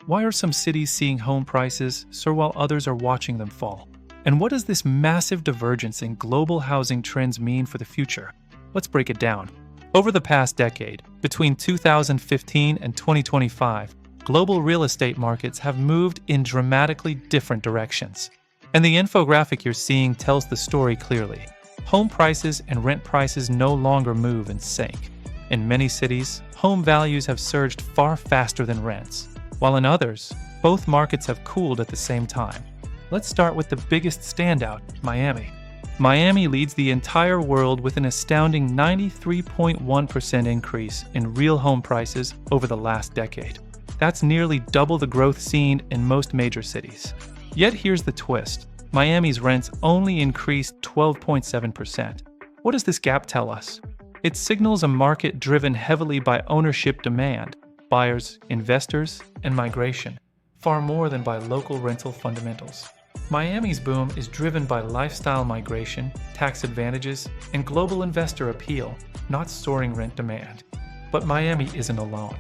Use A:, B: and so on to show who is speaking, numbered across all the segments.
A: Why are some cities seeing home prices soar while others are watching them fall? And what does this massive divergence in global housing trends mean for the future? Let's break it down. Over the past decade, between 2015 and 2025, global real estate markets have moved in dramatically different directions. And the infographic you're seeing tells the story clearly. Home prices and rent prices no longer move in sync. In many cities, home values have surged far faster than rents, while in others, both markets have cooled at the same time. Let's start with the biggest standout, Miami. Miami leads the entire world with an astounding 93.1% increase in real home prices over the last decade. That's nearly double the growth seen in most major cities. Yet here's the twist. Miami's rents only increased 12.7%. What does this gap tell us? It signals a market driven heavily by ownership demand, buyers, investors, and migration, far more than by local rental fundamentals. Miami's boom is driven by lifestyle migration, tax advantages, and global investor appeal, not soaring rent demand. But Miami isn't alone.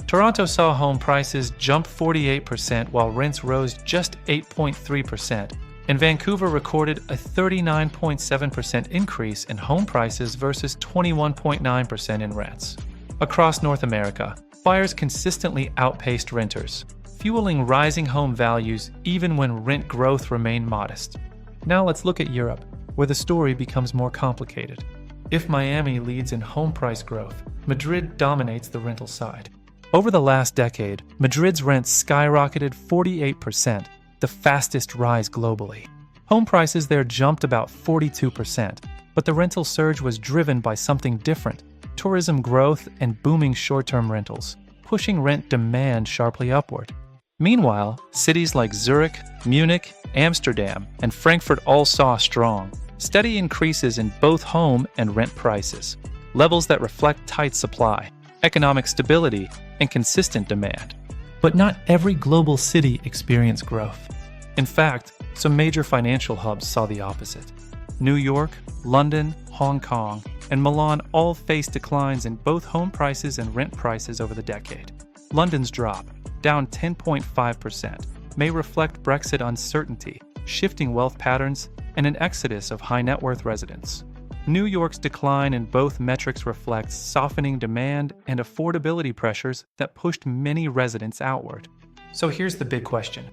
A: Toronto saw home prices jump 48% while rents rose just 8.3%, and Vancouver recorded a 39.7% increase in home prices versus 21.9% in rents. Across North America, buyers consistently outpaced renters, fueling rising home values even when rent growth remained modest. Now let's look at Europe, where the story becomes more complicated. If Miami leads in home price growth, Madrid dominates the rental side. Over the last decade, Madrid's rents skyrocketed 48%, the fastest rise globally. Home prices there jumped about 42%, but the rental surge was driven by something different: tourism growth and booming short-term rentals, pushing rent demand sharply upward. Meanwhile, cities like Zurich, Munich, Amsterdam, and Frankfurt all saw strong, steady increases in both home and rent prices, levels that reflect tight supply, economic stability, and consistent demand. But not every global city experienced growth. In fact, some major financial hubs saw the opposite. New York, London, Hong Kong, and Milan all faced declines in both home prices and rent prices over the decade. London's drop, down 10.5%, may reflect Brexit uncertainty, shifting wealth patterns, and an exodus of high-net-worth residents. New York's decline in both metrics reflects softening demand and affordability pressures that pushed many residents outward. So here's the big question.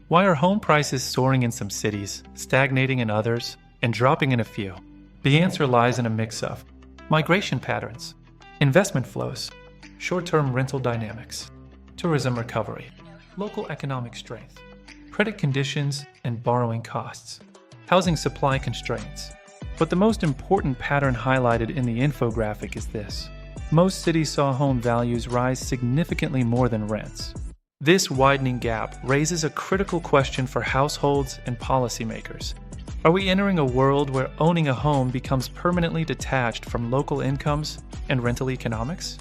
A: Why are home prices soaring in some cities, stagnating in others, and dropping in a few? The answer lies in a mix of migration patterns, investment flows, short-term rental dynamics, tourism recovery, local economic strength, credit conditions and borrowing costs, housing supply constraints. But the most important pattern highlighted in the infographic is this. Most cities saw home values rise significantly more than rents. This widening gap raises a critical question for households and policymakers. Are we entering a world where owning a home becomes permanently detached from local incomes and rental economics?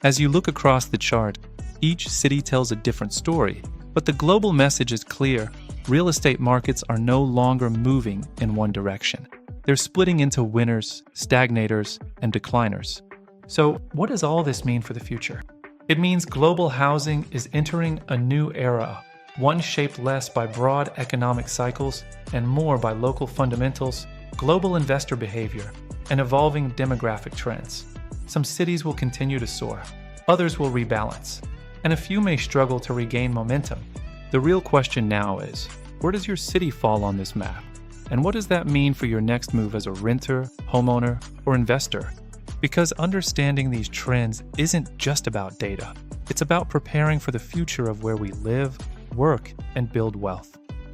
A: As you look across the chart, each city tells a different story, but the global message is clear. Real estate markets are no longer moving in one direction. They're splitting into winners, stagnators, and decliners. So, what does all this mean for the future? It means global housing is entering a new era, one shaped less by broad economic cycles and more by local fundamentals, global investor behavior, and evolving demographic trends. Some cities will continue to soar, others will rebalance, and a few may struggle to regain momentum. The real question now is, where does your city fall on this map? And what does that mean for your next move as a renter, homeowner, or investor? Because understanding these trends isn't just about data. It's about preparing for the future of where we live, work, and build wealth.